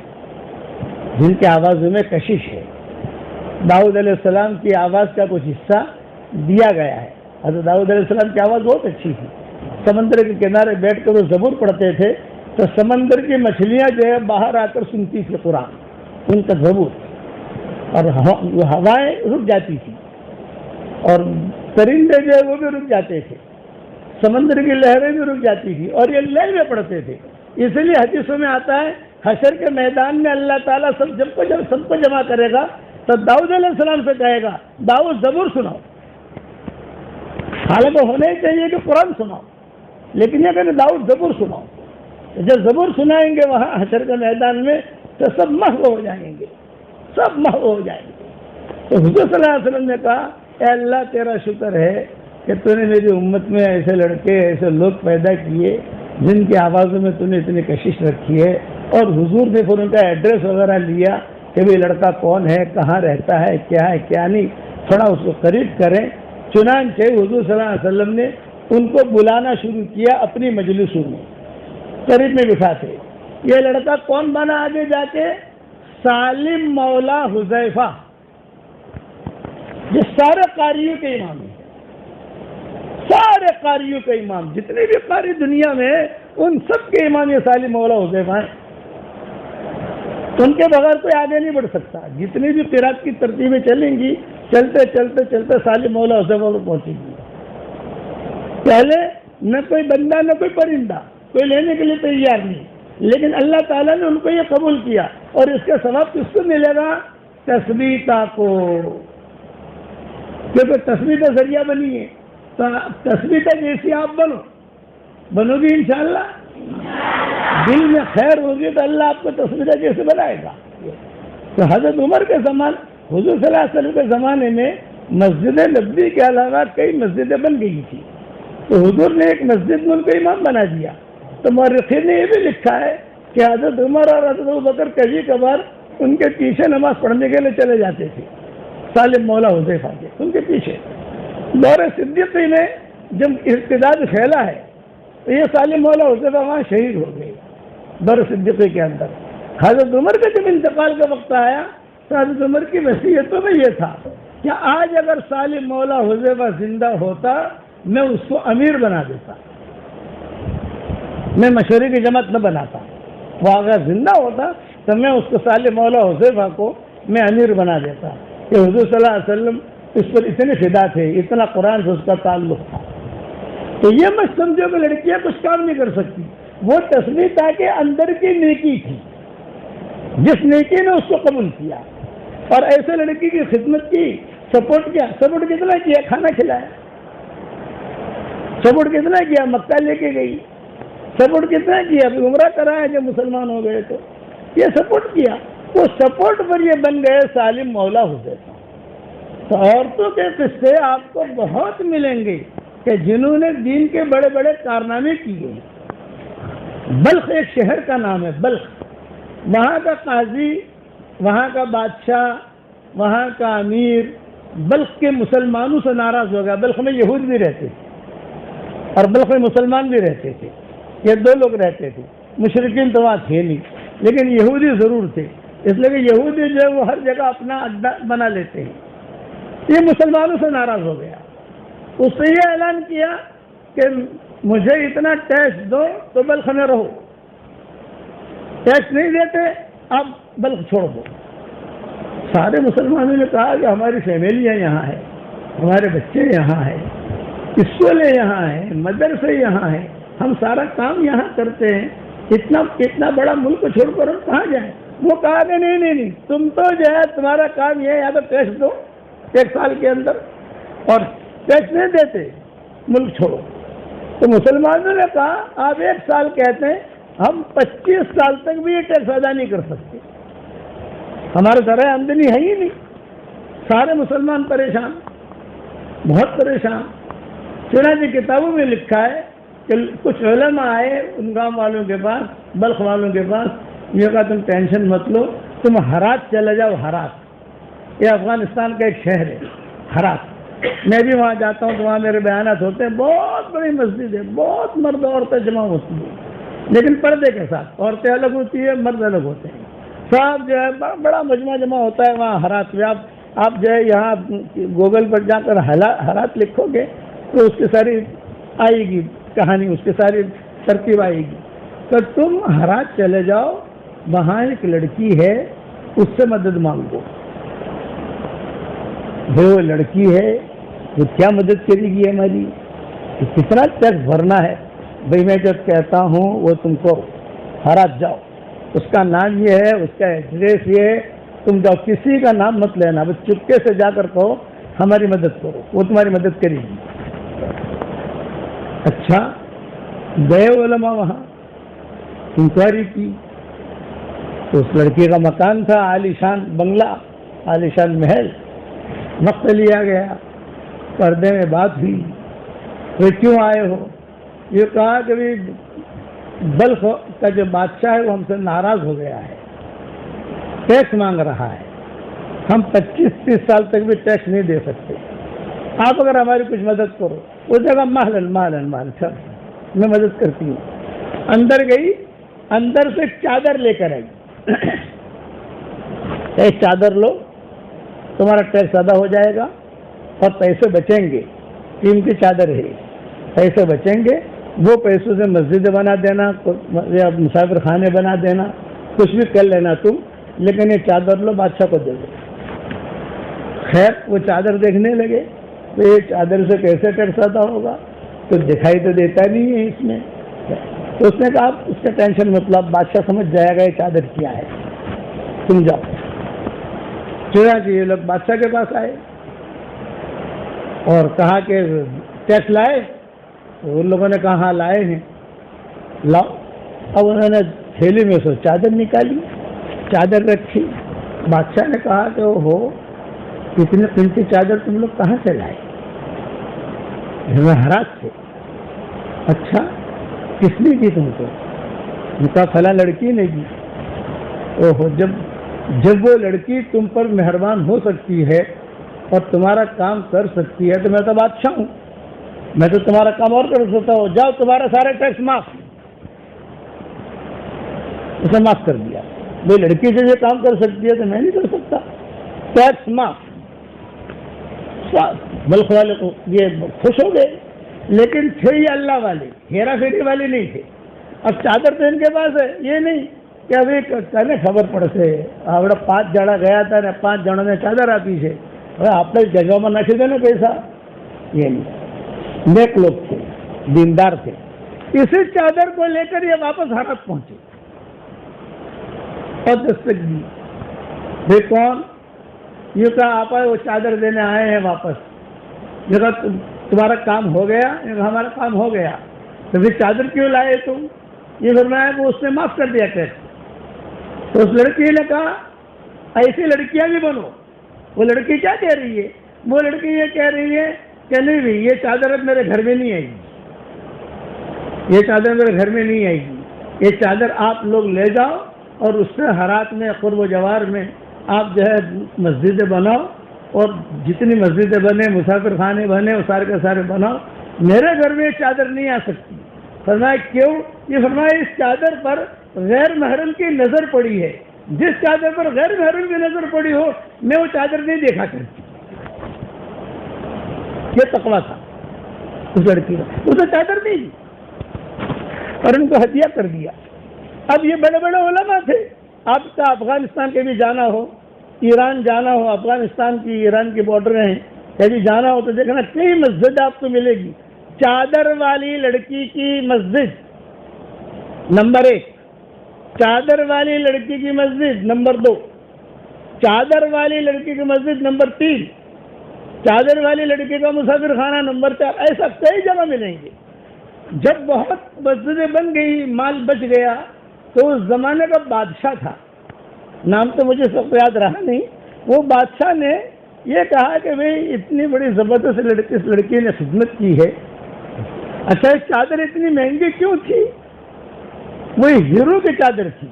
جن کی آوازوں میں کشش ہے۔ داؤد علیہ السلام کی آواز کا کچھ حصہ دیا گیا ہے۔ حضرت داؤد علیہ السلام کی آواز بہت اچھی تھی، سمندر کے کنارے بیٹھ کر وہ زبور پڑھتے تھے تو سمندر کی مچھلیاں جو ہے باہر آ کر سنتی تھی قرآن، ان کا زبور، اور ہوائیں رک جاتی تھی اور پرندے جو ہے وہ بھی رک جاتے تھے، سمندر کی لہریں بھی رک جاتی تھی، اور یہ لیل میں پڑھتے تھے۔ اس لیے حدیثوں میں آتا ہے حشر کے میدان میں اللہ تعالیٰ سب کو جمع کرے گا تو داؤد علیہ السلام سے کہے گا داؤد زبور سناؤ، حالانکہ ہونا ہی چاہیے کہ قرآن سناؤ، لیکن یہ کہ داؤد زبور سناؤ۔ جب زبور سنائیں گے وہاں حشر کے میدان میں تو سب محو ہو جائیں گے، سب محو ہو جائیں گے۔ تو حضور صلی اللہ علیہ وسلم نے کہا اے اللہ تیرا شکر ہے کہ تو نے میری امت میں ایسے لڑکے، ایسے لوگ پیدا کیے جن کی آوازوں میں تو نے اتنی کشش رکھی ہے، اور حضور نے پھر ان کا ایڈریس وغیرہ لیا کہ وہ لڑکا کون ہے، کہاں رہتا ہے کیا نہیں، تھوڑا اس کو قریب کریں۔ چنانچہ حضور صلی اللہ علیہ وسلم نے ان کو بلانا شروع کیا اپنی مجلسوں میں، قریب میں بٹھاتے۔ یہ لڑکا کون بنا آگے جا کے؟ سالم مولا حذیفہ، یہ سارے قاریوں کے امام ہیں، سارے قاریوں کے امام، جتنے بھی قاری دنیا میں ان سب کے امام یہ سالم مولا حذیفہ ہیں۔ ان کے بغیر کوئی آگے نہیں بڑھ سکتا، جتنی بھی قرات کی ترتیبیں چلیں گی، چلتے چلتے چلتے سالم مولا حذیفہ پر پہنچیں گی۔ پہلے نہ کوئی بندہ نہ کوئی پرندہ کوئی لینے کے لیے تیار نہیں، لیکن اللہ تعالیٰ نے ان کو یہ قبول کیا، اور اس کا ثواب کس کو ملے گا؟ تثبیتہ کو، کیونکہ تثبیت ذریعہ بنی ہے، تو تثبیتہ جیسی آپ بنو گی انشاءاللہ، دل میں خیر ہوگی تو اللہ آپ کو تثبیتہ جیسے بنائے گا۔ تو حضرت عمر کے زمانے، حضور صلی اللہ علیہ وسلم کے زمانے میں مسجد نبوی کے علاوہ کئی مسجدیں بن گئی تھی، تو حضور نے ایک مسجد میں ان کو امام بنا دیا۔ تو مورخین نے یہ بھی لکھا ہے کہ حضرت عمر اور حضرت ابوبکر کبھی کبھار ان کے پیچھے نماز پڑھنے کے لیے چلے جاتے تھے، سالم مولا حذیفہ کے ان کے پیچھے۔ دور صدیقی میں جب ارتداد پھیلا ہے تو یہ سالم مولا حذیفہ وہاں شہید ہو گئے دور صدیقی کے اندر۔ حضرت عمر کا جب انتقال کا وقت آیا تو حضرت عمر کی وصیتوں میں یہ تھا کہ آج اگر سالم مولا حذیفہ زندہ ہوتا میں اس کو امیر بنا دیتا، میں مشورے کی جماعت نہ بناتا، وہ اگر زندہ ہوتا تو میں اس کو سالم مولا حذیفہ کو میں امیر بنا دیتا، کہ حضور صلی اللہ علیہ وسلم اس پر اتنے فدا تھے، اتنا قرآن سے اس کا تعلق تھا۔ تو یہ مت سمجھو کہ لڑکیاں کچھ کام نہیں کر سکتی، وہ تثبیت کے اندر کی نیکی تھی، جس نیکی نے اس کو قبول کیا۔ اور ایسے لڑکی کی خدمت کی، سپورٹ کیا، سپورٹ کتنا کیا، کھانا کھلایا، سپورٹ کتنا کیا، مکہ لے کے گئی، سپورٹ کتنا کیا، ابھی عمرہ کرایا جب مسلمان ہو گئے تو یہ سپورٹ کیا. وہ سپورٹ پر یہ بن گئے سالم مولا حسین. تو عورتوں کے قصے آپ کو بہت ملیں گے کہ جنہوں نے دین کے بڑے بڑے کارنامے کیے. بلخ ایک شہر کا نام ہے، بلخ. وہاں کا قاضی، وہاں کا بادشاہ، وہاں کا امیر بلخ کے مسلمانوں سے ناراض ہو گیا. بلخ میں یہود بھی رہتے تھے اور بلخ میں مسلمان بھی رہتے تھے. یہ دو لوگ رہتے تھے. مشرکین تو وہاں تھے نہیں، لیکن یہودی ضرور تھے. اس لیے کہ یہودی جو ہے وہ ہر جگہ اپنا اڈا بنا لیتے ہیں. یہ مسلمانوں سے ناراض ہو گیا. اس نے یہ اعلان کیا کہ مجھے اتنا ٹیکس دو تو بلخ میں رہو، ٹیکس نہیں دیتے اب بلخ چھوڑ دو. سارے مسلمانوں نے کہا کہ ہماری فیملیاں یہاں ہیں، ہمارے بچے یہاں ہیں، اسکولیں یہاں ہیں، مدرسے یہاں ہیں، ہم سارا کام یہاں کرتے ہیں، اتنا بڑا ملک چھوڑ کر ہم کہاں جائیں. وہ کہا کہ نہیں، تم تو جو ہے تمہارا کام یہ ہے یا تو ٹیکس دو 1 سال کے اندر، اور ٹیکس نہیں دیتے ملک چھوڑو. تو مسلمانوں نے کہا آپ 1 سال کہتے ہیں، ہم 25 سال تک بھی یہ ٹیکس ادا نہیں کر سکتے، ہمارے ذرائع آمدنی ہے ہی نہیں. سارے مسلمان پریشان، بہت پریشان. چنانچہ کتابوں میں لکھا ہے کہ کچھ علماء آئے ان گاؤں والوں کے پاس، بلخ والوں کے پاس. یہ کہا تم ٹینشن مت لو، تم ہرات چلے جاؤ. ہرات یہ افغانستان کا ایک شہر ہے، ہرات. میں بھی وہاں جاتا ہوں تو وہاں میرے بیانات ہوتے ہیں. بہت بڑی مسجد ہے، بہت مرد عورتیں جمع ہوتی ہیں، لیکن پردے کے ساتھ. عورتیں الگ ہوتی ہے، مرد الگ ہوتے ہیں. سب جو ہے بڑا مجمع جمع ہوتا ہے وہاں ہرات میں. آپ جو ہے یہاں گوگل پر جا کر ہرات لکھو گے تو اس کی ساری آئے گی کہانی، اس کی ساری ترتیب آئے گی. تو تم ہرات چلے جاؤ، وہاں ایک لڑکی ہے، اس سے مدد مانگو. وہ لڑکی ہے، وہ کیا مدد کرے گی ہماری، کتنا ٹیکس بھرنا ہے. بھائی میں جب کہتا ہوں وہ تم کو ہرات جاؤ، اس کا نام یہ ہے، اس کا ایڈریس یہ ہے، تم جاؤ، کسی کا نام مت لینا، بس چپکے سے جا کر کہو ہماری مدد کرو، وہ تمہاری مدد کرے گی. اچھا گئے علماء وہاں، انکوائری کی تو اس لڑکی کا مکان تھا، عالیشان بنگلہ، عالیشان محل. وقت لیا گیا، پردے میں بات ہوئی. وہ کیوں آئے ہو؟ یہ کہا کہ بلخ کا جو بادشاہ ہے وہ ہم سے ناراض ہو گیا ہے، ٹیکس مانگ رہا ہے، ہم 25-30 سال تک بھی ٹیکس نہیں دے سکتے، آپ اگر ہماری کچھ مدد کرو. وہ جگہ مالن چل میں مدد کرتی ہوں. اندر گئی، اندر سے چادر لے کر آئی. ایک چادر لو، تمہارا ٹیکس ادا ہو جائے گا اور پیسے بچیں گے. قیمتی چادر ہے، پیسے بچیں گے. وہ پیسوں سے مسجد بنا دینا یا مسافر خانے بنا دینا، کچھ بھی کر لینا تم، لیکن یہ چادر لو، بادشاہ کو دے دو. خیر وہ چادر دیکھنے لگے تو یہ چادر سے کیسے ٹیکس ادا ہوگا، تو دکھائی تو دیتا نہیں ہے اس میں. تو اس نے کہا آپ اس کا ٹینشن مطلب، بادشاہ سمجھ جائے گا یہ چادر کیا ہے، تم جاؤ. چنانچہ یہ لوگ بادشاہ کے پاس آئے اور کہا کہ ٹیکس لائے؟ تو ان لوگوں نے کہا ہاں لائے ہیں، لاؤ. اب انہوں نے تھیلی میں سے چادر نکالی، چادر رکھی. بادشاہ نے کہا کہ وہ اتنی قیمتی چادر تم لوگ کہاں سے لائے؟ ہرات سے. اچھا کس نے دی تم کو؟ ان کا فلاں لڑکی نے دی. اوہو، جب وہ لڑکی تم پر مہربان ہو سکتی ہے اور تمہارا کام کر سکتی ہے تو میں تو بادشاہ ہوں، میں تو تمہارا کام اور کر سکتا ہوں. جاؤ تمہارا سارا ٹیکس معاف. اسے معاف کر دیا. وہ لڑکی سے یہ کام کر سکتی ہے تو میں نہیں کر سکتا، ٹیکس معاف. بلخ والے کو یہ خوش ہو گئے، لیکن تھے یہ اللہ والے، ہیرا پھیری والے نہیں تھے. اب چادر تو ان کے پاس ہے، یہ نہیں کہ ابھی کہنے خبر پڑ سے آپ 5 جڑا گیا تھا نا، 5 جنوں نے چادر آتی سے آپ نے جگہ میں نہ کھدے نا پیسہ. یہ نہیں، نیک لوگ تھے، دیندار تھے. اسی چادر کو لے کر یہ واپس ہرات پہنچے اور دستک دی. کون؟ یہ کہا آپ وہ چادر دینے آئے ہیں واپس. یہ کہا تمہارا کام ہو گیا؟ یہ کہا ہمارا کام ہو گیا. تو پھر چادر کیوں لائے تم؟ یہ فرمایا کہ اس نے معاف کر دیا ٹیکس. تو اس لڑکی نے کہا ایسی لڑکیاں بھی بنو. وہ لڑکی کیا کہہ رہی ہے؟ وہ لڑکی یہ کہہ رہی ہے کہ نہیں بھی یہ چادر اب میرے گھر میں نہیں آئے گی، یہ چادر میرے گھر میں نہیں آئے گی. یہ چادر آپ لوگ لے جاؤ اور اس سے ہرات میں قرب و جوار میں آپ جو ہے مسجدیں بناؤ، اور جتنی مسجدیں بنے، مسافر خانے بنے، وہ سارے کے سارے بناؤ. میرے گھر میں یہ چادر نہیں آ سکتی. فرمایا کیوں؟ یہ فرمایا اس چادر پر غیر محرم کی نظر پڑی ہے. جس چادر پر غیر محرم کی نظر پڑی ہو میں وہ چادر نہیں دیکھا کرتی. یہ تقویٰ تھا اس لڑکی کا. اسے چادر نہیں دی اور ان کو ہدیہ کر دیا. اب یہ بڑے بڑے علماء تھے. آپ کا افغانستان کے بھی جانا ہو، ایران جانا ہو، افغانستان کی ایران کی بارڈر ہیں، کبھی جانا ہو تو دیکھنا کئی مسجد آپ کو ملے گی. چادر والی لڑکی کی مسجد نمبر 1، چادر والی لڑکی کی مسجد نمبر 2، چادر والی لڑکی کی مسجد نمبر 3، چادر والی لڑکی کا مسافر خانہ نمبر 4. ایسا کئی جگہ ملیں گے. جب بہت مسجدیں بن گئی، مال بچ گیا، تو اس زمانے کا بادشاہ تھا، نام تو مجھے سب یاد رہا نہیں. وہ بادشاہ نے یہ کہا کہ بھئی اتنی بڑی زبردست اس لڑکی نے خدمت کی ہے، اچھا یہ چادر اتنی مہنگی کیوں تھی؟ وہ ہیرو کی چادر تھی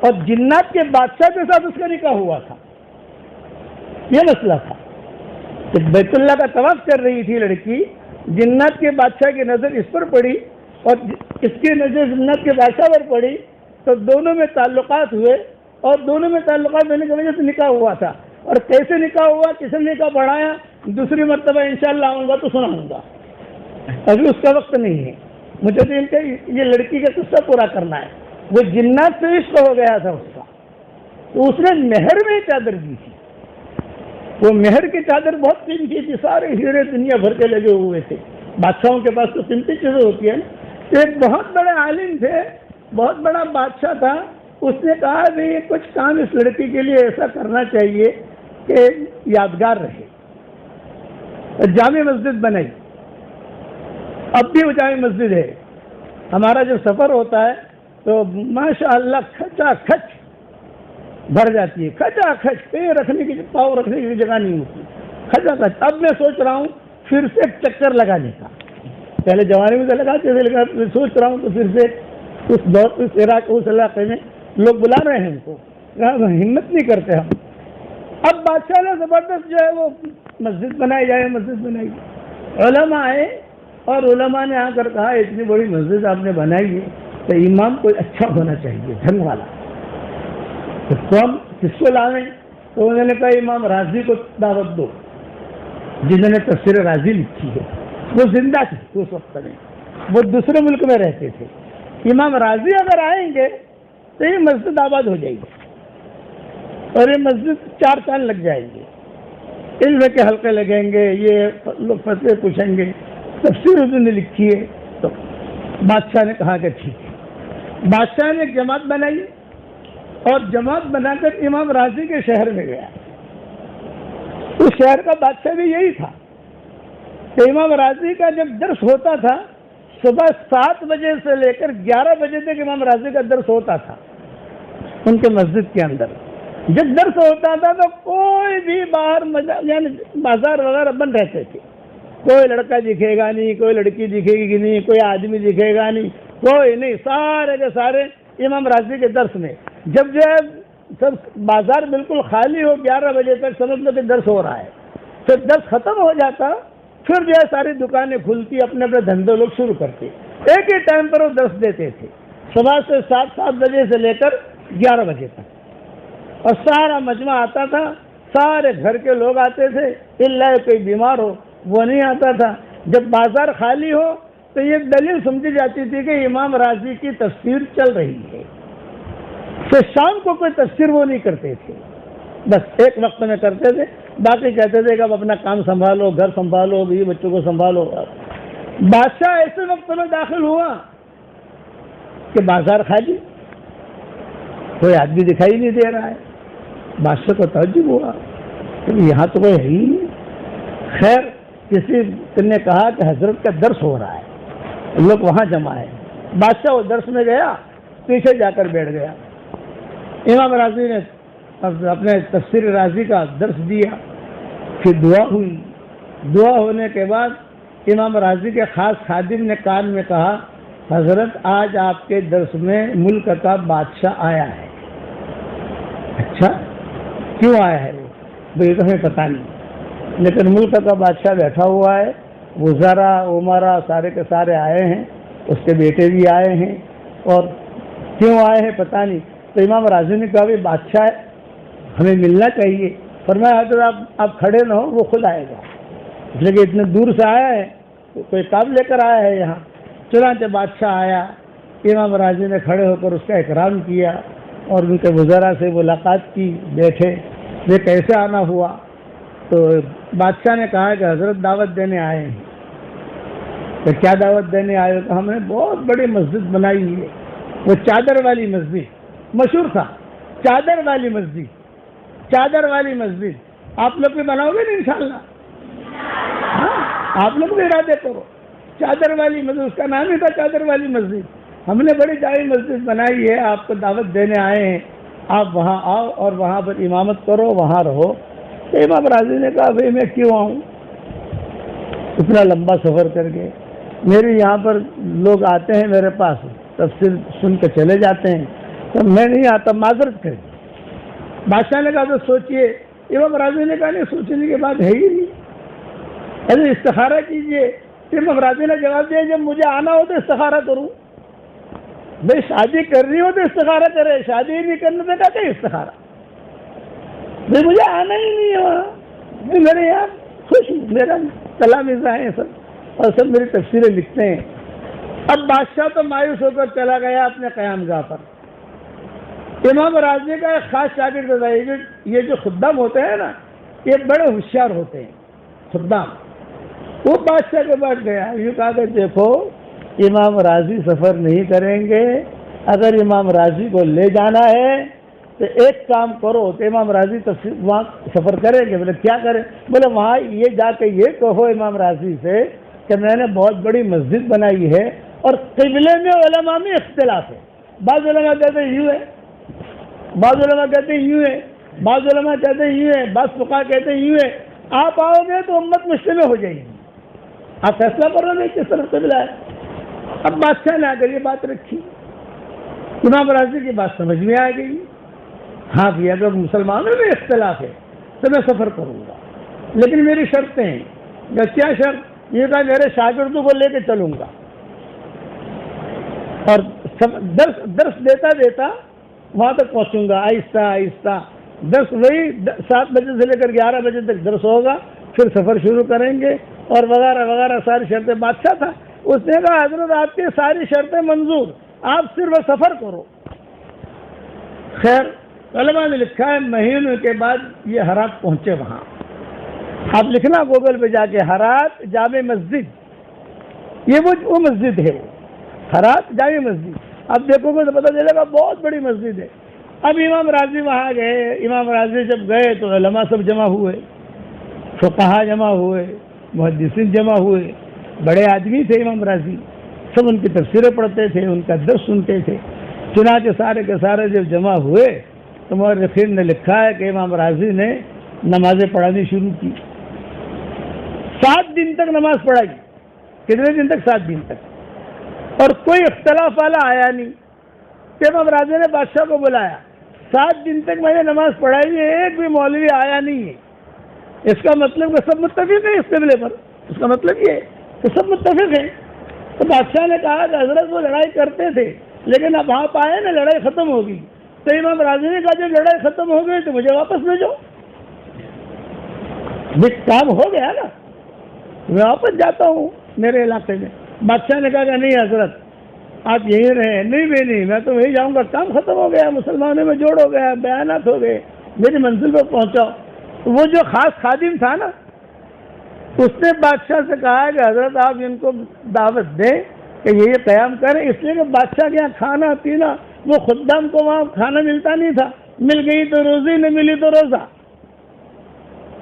اور جنات کے بادشاہ کے ساتھ اس کا نکاح ہوا تھا. یہ مسئلہ تھا کہ بیت اللہ کا طواف کر رہی تھی لڑکی، جنات کے بادشاہ کی نظر اس پر پڑی اور اس کی نظر جنات کے بادشاہ پر پڑی، تو دونوں میں تعلقات ہوئے اور دونوں میں تعلقات ہونے کی وجہ سے نکاح ہوا تھا. اور کیسے نکاح ہوا، کس نے نکاح پڑھایا، دوسری مرتبہ انشاءاللہ آؤں گا تو سناؤں گا، ابھی اس کا وقت نہیں ہے. مجھے تو ان کا یہ لڑکی کا قصہ پورا کرنا ہے. وہ جنات سے عشق ہو گیا تھا اس کا، تو اس نے مہر میں چادر دی تھی. وہ مہر کی چادر بہت قیمتی تھی، سارے ہیرے دنیا بھر کے لگے ہوئے تھے. بادشاہوں کے پاس تو قیمتی چیزیں ہوتی ہیں. ایک بہت بڑے عالم تھے، بہت بڑا بادشاہ تھا. اس نے کہا کہ کچھ کام اس لڑکی کے لیے ایسا کرنا چاہیے کہ یادگار رہے. جامع مسجد بنائی. اب بھی وہ جامع مسجد ہے. ہمارا جب سفر ہوتا ہے تو ماشاء اللہ کھچا کھچ بھر جاتی ہے، کھچا کھچ، پیر رکھنے کی پاؤں رکھنے کی جگہ نہیں ہوتی، کھچا کھچ. اب میں سوچ رہا ہوں پھر سے ایک چکر لگانے کا. پہلے جوانی میں تو لگاتے تھے، لیکن سوچ رہا ہوں تو پھر سے اس عراق اس علاقے میں لوگ بلا رہے ہیں ہم کو، ہمت نہیں کرتے ہم. اب بادشاہ نے زبردست جو ہے وہ مسجد بنائی جائے، مسجد بنائی. علماء آئے اور علماء نے آ کر کہا اتنی بڑی مسجد آپ نے بنائی ہے تو امام کوئی اچھا ہونا چاہیے، ڈھنگ والا. تو ہم کس کو لاویں؟ تو انہوں نے کہا امام راضی کو دعوت دو، جنہوں نے تفسیر راضی لکھی ہے. وہ زندہ تھے اس وقت میں، وہ دوسرے ملک میں رہتے تھے. امام راضی اگر آئیں گے تو یہ مسجد آباد ہو جائے گی اور یہ مسجد 4 سال لگ جائیں گے. علم کے حلقے لگیں گے، یہ لوگ فتوے پوچھیں گے، تفسیر انہوں نے لکھی ہے. تو بادشاہ نے کہا کہ ٹھیک ہے. بادشاہ نے ایک جماعت بنائی اور جماعت بنا کر امام راضی کے شہر میں گیا. اس شہر کا بادشاہ بھی یہی تھا کہ امام راضی کا جب درس ہوتا تھا صبح 7 بجے سے لے کر 11 بجے تک امام راضی کا درس ہوتا تھا ان کے مسجد کے اندر. جب درس ہوتا تھا تو کوئی بھی باہر یعنی بازار وغیرہ بند رہتے تھے. کوئی لڑکا دکھے گا نہیں، کوئی لڑکی دکھے گی نہیں، کوئی آدمی دکھے گا نہیں، کوئی نہیں. سارے کے سارے امام راضی کے درس میں. جب جو ہے سب بازار بالکل خالی ہو 11 بجے تک سمجھ لو کہ درس ہو رہا ہے. پھر درس ختم ہو جاتا، پھر جو ہے ساری دکانیں کھلتی، اپنے اپنے دھندے لوگ شروع کرتے. ایک ہی ٹائم پر وہ درس دیتے تھے، صبح سے 7 بجے سے لے کر 11 بجے تک. اور سارا مجمع آتا تھا، سارے گھر کے لوگ آتے تھے، اللہ کوئی بیمار ہو وہ نہیں آتا تھا. جب بازار خالی ہو تو یہ دلیل سمجھی جاتی تھی کہ امام راضی کی تفسیر چل رہی ہے. تو شام کو کوئی تفسیر وہ نہیں کرتے تھے، بس ایک وقت میں کرتے تھے. باقی کہتے تھے کہ اب اپنا کام سنبھالو، گھر سنبھالو، بیوی بچوں کو سنبھالو. بادشاہ ایسے وقت میں داخل ہوا کہ بازار خالی، کوئی آدمی دکھائی نہیں دے رہا ہے. بادشاہ کو تعجب ہوا یہاں تو کوئی ہے ہی نہیں. خیر کسی نے کہا کہ حضرت کا درس ہو رہا ہے, لوگ وہاں جمع ہے. بادشاہ وہ درس میں گیا, پیچھے جا کر بیٹھ گیا. امام راضی نے اپنے تفسیر رازی کا درس دیا, پھر دعا ہوئی. دعا ہونے کے بعد امام راضی کے خاص خادم نے کان میں کہا, حضرت آج آپ کے درس میں ملک کا بادشاہ آیا ہے. اچھا کیوں آیا ہے وہ؟ یہ تو ہمیں پتہ نہیں, لیکن ملک کا بادشاہ بیٹھا ہوا ہے, وزراء عمرا سارے کے سارے آئے ہیں, اس کے بیٹے بھی آئے ہیں, اور کیوں آئے ہیں پتہ نہیں. تو امام راضی نے کہا بھی بادشاہ ہے, ہمیں ملنا چاہیے. فرمایا حضرت آپ کھڑے نہ ہو, وہ خود آئے گا, اس لیے کہ اتنے دور سے آیا ہے, کوئی کام لے کر آیا ہے یہاں. چنانچہ بادشاہ آیا, امام راضی نے کھڑے ہو کر اس کا اکرام کیا اور ان کے وزراء سے ملاقات کی, بیٹھے. یہ کیسے آنا ہوا؟ تو بادشاہ نے کہا کہ حضرت دعوت دینے آئے ہیں. تو کیا دعوت دینے آئے ہو؟ تو ہم نے بہت بڑی مسجد بنائی ہے, وہ چادر والی مسجد مشہور تھا, چادر والی مسجد, چادر والی مسجد. آپ لوگ بھی بناؤ گے نا انشاءاللہ؟ آپ لوگ بھی ارادے کرو. چادر والی مسجد, اس کا نام ہی تھا چادر والی مسجد. ہم نے بڑی جامع مسجد بنائی ہے, آپ کو دعوت دینے آئے ہیں, آپ وہاں آؤ اور وہاں پر امامت کرو, وہاں رہو. تو امام راضی نے کہا بھائی میں کیوں آؤں, اتنا لمبا سفر کر کے. میری یہاں پر لوگ آتے ہیں میرے پاس, تفسیر سن کے چلے جاتے ہیں, تو میں نہیں آتا, معذرت کریں. بادشاہ نے کہا تو سوچئے. امام راضی نے کہا نہیں, سوچنے کی بات ہے ہی نہیں, ارے استخارہ کیجئے. امام راضی نے جواب دیا جب مجھے آنا ہو تو استخارہ کروں. بھائی شادی کرنی ہو تو استخارہ کرے, شادی نہیں کرنے سے کہتے استخارہ. بھائی مجھے آنا ہی نہیں ہے وہاں, میرے یہاں خوش ہوں, میرا تلامذہ ہیں سب, اور سب میری تفسیریں لکھتے ہیں. اب بادشاہ تو مایوس ہو کر چلا گیا اپنے قیام گاہ پر. امام راضی کا ایک خاص شاگرد تھا. یہ جو خدام ہوتے ہیں نا, یہ بڑے ہوشیار ہوتے ہیں خدام. وہ بادشاہ کے پاس گیا, یوں کہا کہ دیکھو امام راضی سفر نہیں کریں گے, اگر امام راضی کو لے جانا ہے تو ایک کام کرو. تو امام راضی وہاں سفر کریں گے. بولے کیا کریں؟ بولے وہاں یہ جا کے یہ کہو امام راضی سے کہ میں نے بہت بڑی مسجد بنائی ہے اور قبلے میں علماء میں اختلاف ہے. بعض علماء کہتے ہیں یوں ہے, بعض علماء کہتے ہیں یوں ہے, بعض علماء کہتے ہیں یوں ہے, بعض فقہا کہتے ہیں یوں ہے. آپ آؤ گے تو امت مجتمع ہو جائے گی, آپ فیصلہ کرو گے کس طرف قبلہ ہے. اب بادشاہ نے آ کر یہ بات رکھی. امام راضی کی بات سمجھ میں آ گئی. ہاں بھی اگر مسلمانوں میں اختلاف ہے تو میں سفر کروں گا, لیکن میری شرطیں ہیں. کیا شرط؟ یہ کہا میرے شاگردوں کو لے کے چلوں گا, اور درس دیتا دیتا وہاں تک پہنچوں گا آہستہ آہستہ. درس وہی 7 بجے سے لے کر 11 بجے تک درس ہوگا, پھر سفر شروع کریں گے, اور وغیرہ وغیرہ ساری شرطیں. بادشاہ تھا, اس نے کہا حضرت آپ کی ساری شرطیں منظور, آپ صرف سفر کرو. خیر علماء نے لکھا ہے مہینوں کے بعد یہ ہرات پہنچے. وہاں آپ لکھنا گوگل پہ جا کے, ہرات جامع مسجد, یہ وہ مسجد ہے, وہ ہرات جامع مسجد. اب دیکھو گے تو پتہ چلے گا بہت بڑی مسجد ہے. اب امام راضی وہاں گئے. امام راضی جب گئے تو علماء سب جمع ہوئے, فقہا جمع ہوئے, محدثین جمع ہوئے. بڑے آدمی تھے امام راضی, سب ان کی تفسیریں پڑھتے تھے, ان کا درس سنتے تھے. چنانچہ سارے کے سارے جب جمع ہوئے تو مورخین نے لکھا ہے کہ امام راضی نے نمازیں پڑھانی شروع کی. 7 دن تک نماز پڑھائی. کتنے دن تک؟ 7 دن تک. اور کوئی اختلاف والا آیا نہیں. امام راضی نے بادشاہ کو بلایا, 7 دن تک میں نے نماز پڑھائی ہے, ایک بھی مولوی آیا نہیں ہے. اس کا مطلب کہ سب متفق ہیں اس قبلے پر. اس کا مطلب یہ ہے کہ سب متفق ہیں. تو بادشاہ نے کہا کہ حضرت وہ لڑائی کرتے تھے, لیکن اب آپ آئے نا لڑائی ختم ہوگی. تو امام راضی نے کہا جب لڑائی ختم ہو گئی تو مجھے واپس بھیجو. کام ہو گیا نا, میں واپس جاتا ہوں میرے علاقے میں. بادشاہ نے کہا کہ نہیں حضرت آپ یہیں رہیں. نہیں بھی نہیں, میں تو وہیں جاؤں گا, کام ختم ہو گیا, مسلمانوں میں جوڑ ہو گیا, بیانات ہو گئے, میری منزل پہ پہنچاؤ. وہ جو خاص خادم تھا نا, اس نے بادشاہ سے کہا کہ حضرت آپ ان کو دعوت دیں کہ یہ قیام کریں. اس لیے کہ بادشاہ کے یہاں کھانا پینا, وہ خدام کو وہاں کھانا ملتا نہیں تھا, مل گئی تو روزی, نہ ملی تو روزہ.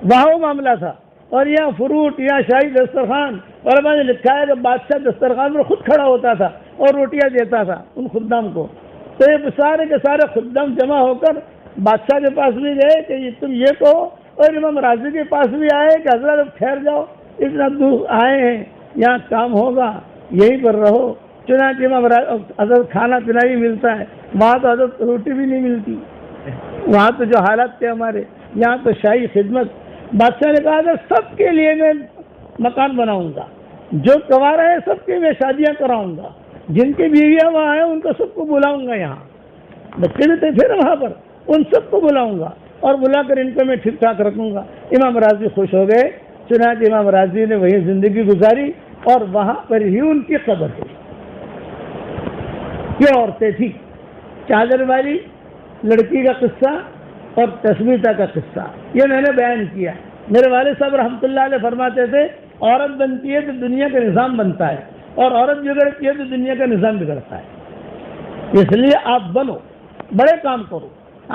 وہاں وہ معاملہ تھا، اور یہاں فروٹ، یہاں شاہی دسترخوان، علماء نے لکھا ہے کہ بادشاہ دسترخوان پر خود کھڑا ہوتا تھا اور روٹیاں دیتا تھا ان خدام کو۔ تو یہ سارے کے سارے خدام جمع ہو کر بادشاہ کے پاس بھی گئے کہ تم یہ کہو، اور امام راضی کے پاس بھی آئے کہ حضرت اب ٹھہر جاؤ، اتنا دور آئے ہیں، یہاں کام ہوگا، یہیں پر رہو۔ چنانچہ امام حضرت کھانا پینا بھی ملتا ہے، وہاں تو حضرت روٹی بھی نہیں ملتی، وہاں تو جو حالات تھے ہمارے، یہاں تو شاہی خدمت۔ بادشاہ نے کہا کہ سب کے لیے میں مکان بناؤں گا، جو کنوارا ہے سب کے میں شادیاں کراؤں گا، جن کی بیویاں وہاں ہیں ان کو سب کو بلاؤں گا، یہاں بچے بھی تھے پھر وہاں پر، ان سب کو بلاؤں گا اور بلا کر ان کو میں ٹھیک ٹھاک رکھوں گا۔ امام راضی خوش ہو گئے، چنانچہ امام راضی نے وہیں زندگی گزاری اور وہاں پر ہی ان کی قبر ہوئی۔ یہ عورتیں تھیں، چادر والی لڑکی کا قصہ اور تسمیتہ کا قصہ یہ میں نے بیان کیا۔ میرے والد صاحب رحمۃ اللہ علیہ فرماتے تھے عورت بنتی ہے تو دنیا کا نظام بنتا ہے، اور عورت بگڑتی ہے تو دنیا کا نظام بگڑتا ہے۔ اس لیے آپ بنو، بڑے کام کرو۔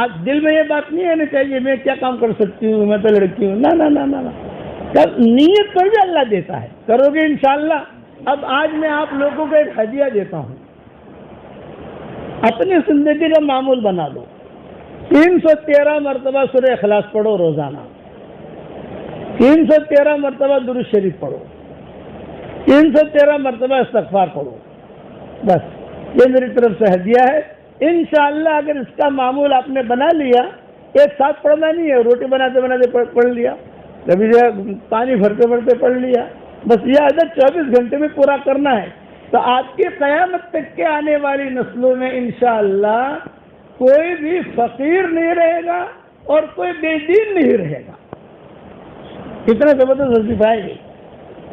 آپ دل میں یہ بات نہیں آنی چاہیے میں کیا کام کر سکتی ہوں، میں تو لڑکی ہوں، نہ نہ نہ نہ، نیت پر بھی اللہ دیتا ہے، کرو گے انشاءاللہ۔ اب آج میں آپ لوگوں کو ایک ہدیہ دیتا ہوں، اپنی زندگی کا معمول بنا لو، 313 مرتبہ سورہ اخلاص پڑھو روزانہ، 313 مرتبہ درود شریف پڑھو، 313 مرتبہ استغفار پڑھو، بس یہ میری طرف سے ہدیہ ہے۔ انشاءاللہ اگر اس کا معمول آپ نے بنا لیا، ایک ساتھ پڑھنا نہیں ہے، روٹی بناتے بناتے پڑھ لیا، کبھی جو پانی بھرتے بھرتے پڑھ لیا، بس یہ عادت 24 گھنٹے میں پورا کرنا ہے، تو آپ کی قیامت تک کے آنے والی نسلوں میں انشاءاللہ کوئی بھی فقیر نہیں رہے گا اور کوئی بے دین نہیں رہے گا۔ کتنا زبردست وظیفہ ہے یہ۔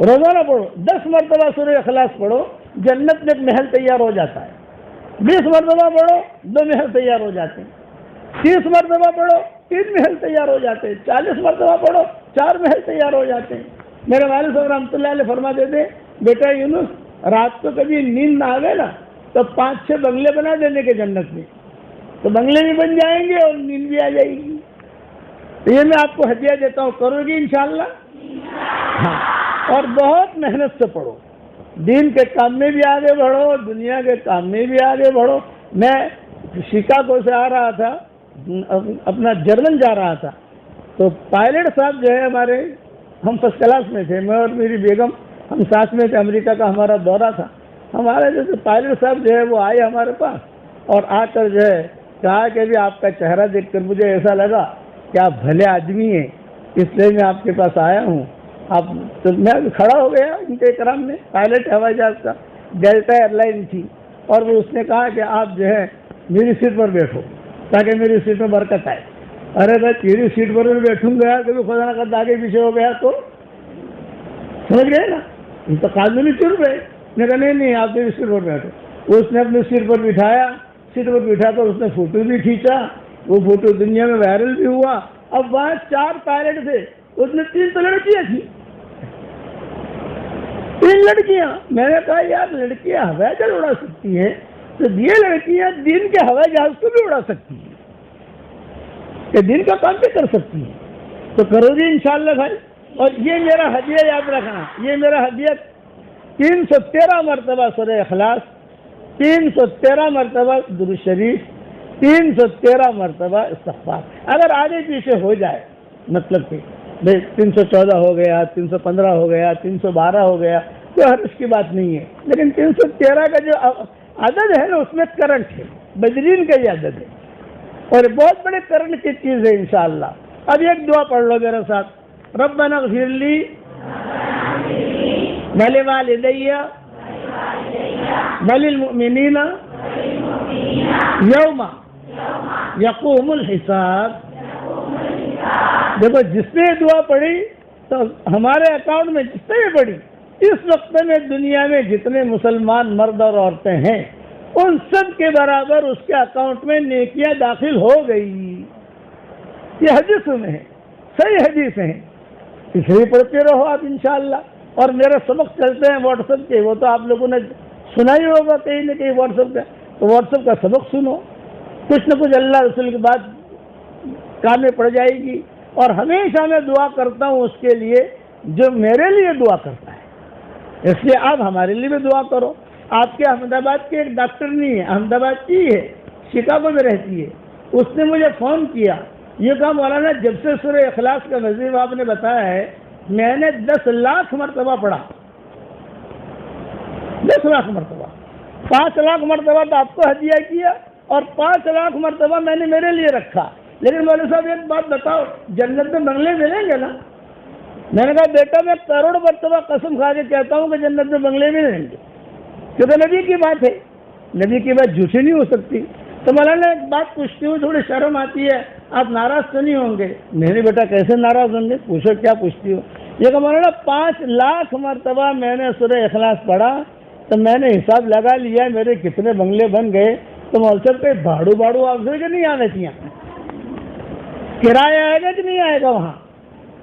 روزانہ پڑھو، 10 مرتبہ سورہ اخلاص پڑھو، جنت میں ایک محل تیار ہو جاتا ہے۔ 20 مرتبہ پڑھو، 2 محل تیار ہو جاتے ہیں۔ 30 مرتبہ پڑھو، 3 محل تیار ہو جاتے ہیں۔ 40 مرتبہ پڑھو، 4 محل تیار ہو جاتے ہیں۔ میرے والد صاحب رحمۃ اللہ علیہ فرماتے تھے بیٹا یونس، رات کو کبھی نیند نہ آئے نا تو 5-6 بنگلے بنا دینے کے جنت میں، تو بنگلے بھی بن جائیں گے اور نیند بھی آ جائے گی۔ تو یہ میں آپ کو ہدیہ دیتا ہوں، کرو گی انشاءاللہ؟ ہاں، اور بہت محنت سے پڑھو، دین کے کام میں بھی آگے بڑھو، دنیا کے کام میں بھی آگے بڑھو۔ میں شکاگو سے آ رہا تھا، اپنا جرمن جا رہا تھا، تو پائلٹ صاحب جو ہے ہمارے، ہم فرسٹ کلاس میں تھے، میں اور میری بیگم ہم ساتھ میں تھے، امریکہ کا ہمارا دورہ تھا۔ ہمارے جیسے پائلٹ صاحب جو ہے وہ آئے ہمارے پاس اور آ کر جو ہے کہا کہ بھی آپ کا چہرہ دیکھ کر مجھے ایسا لگا کہ آپ بھلے آدمی ہیں، اس لیے میں آپ کے پاس آیا ہوں۔ آپ تو میں کھڑا ہو گیا ان کے اکرام میں، پائلٹ ہوائی جہاز کا ڈیلٹا ایئر لائن تھی، اور وہ اس نے کہا کہ آپ جو ہے میری سیٹ پر بیٹھو تاکہ میری سیٹ میں برکت آئے۔ ارے بھائی تیری سیٹ پر میں بیٹھوں گا، کبھی خدا نہ کرتا آگے پیچھے ہو گیا تو سمجھ گئے نا، یہ تو قانونی جرم ہے۔ میں کہا نہیں آپ میری سیٹ پر بیٹھو۔ اس نے اپنی سیٹ پر بٹھایا، سیٹ پر بٹھا کر اس نے فوٹو بھی کھینچا، وہ فوٹو دنیا میں وائرل بھی ہوا۔ اب وہاں 4 پائلٹ تھے، اس میں 3 تو لڑکیاں تھیں، 3 لڑکیاں۔ میں نے کہا یار لڑکیاں ہوائی جہاز اڑا سکتی ہیں تو یہ لڑکیاں دین کے ہوائی جہاز کو بھی اڑا سکتی ہیں، کہ دین کا کام بھی کر سکتی ہیں، تو کرو گی انشاءاللہ بھائی۔ اور یہ میرا ہدیہ یاد رکھنا، یہ میرا ہدیہ 313 مرتبہ سورہ اخلاص، 313 مرتبہ درود شریف، 313 مرتبہ استغفار۔ اگر آگے پیچھے ہو جائے، مطلب کہ 314 ہو گیا، 315 ہو گیا، 312 ہو گیا، کوئی حرج کی بات نہیں ہے، لیکن 313 کا جو عدد ہے نا اس میں کرنٹ ہے، بدرین کا یہ عدد ہے، اور بہت بڑے کرنٹ کی چیز ہے انشاءاللہ۔ اب ایک دعا پڑھ لو میرے ساتھ، ربنا اغفر لی ولوالدی وللمؤمنین یوم یقوم الحساب۔ دیکھو جس نے دعا پڑھی تو ہمارے اکاؤنٹ میں جس نے بھی پڑھی، اس وقت میں دنیا میں جتنے مسلمان مرد اور عورتیں ہیں ان سب کے برابر اس کے اکاؤنٹ میں نیکیاں داخل ہو گئی۔ یہ حدیث میں ہے، صحیح حدیث ہیں، اس لیے پڑھتے رہو آپ انشاءاللہ۔ اور میرے سبق چلتے ہیں واٹس ایپ کے، وہ تو آپ لوگوں نے سنا ہی ہوگا کہیں نہ کہیں واٹس ایپ کا، تو واٹس ایپ کا سبق سنو، کچھ نہ کچھ اللہ رسول کی بات کان میں پڑ جائے گی، اور ہمیشہ میں دعا کرتا ہوں اس کے لیے جو میرے لیے دعا کرتا ہے، اس لیے آپ ہمارے لیے بھی دعا کرو۔ آپ کے احمد آباد کے ایک ڈاکٹر نہیں ہے، احمد آباد کی ہے، شکاگو میں رہتی ہے، اس نے مجھے فون کیا، یہ کہا مولانا جب سے سورہ اخلاص کا وظیفہ آپ نے بتایا ہے میں نے 10 لاکھ مرتبہ پڑھا، 10 لاکھ مرتبہ، 5 لاکھ مرتبہ تو آپ کو ہدیہ کیا اور 5 لاکھ مرتبہ میں نے میرے لیے رکھا۔ لیکن مولوی صاحب ایک بات بتاؤ، جنت میں بنگلے ملیں گے نا؟ میں نے کہا بیٹا میں کروڑ مرتبہ قسم کھا کے کہتا ہوں کہ جنت میں بنگلے ملیں گے، کیونکہ نبی کی بات ہے، نبی کی بات جھوٹی نہیں ہو سکتی۔ تو مولانا ایک بات پوچھتی ہوں، تھوڑی شرم آتی ہے، آپ ناراض تو نہیں ہوں گے؟ میں نے بیٹا کیسے ناراض ہوں گے، پوچھو کیا پوچھتی ہو؟ یہ کہ مولانا 5 لاکھ مرتبہ میں نے سورہ اخلاص پڑھا تو میں نے حساب لگا لیا میرے کتنے بنگلے بن گئے۔ تو مولوی صاحب کوئی بھاڑو آپ سے کہ نہیں آنے چاہیے، کرایہ آئے گا کہ نہیں آئے گا وہاں؟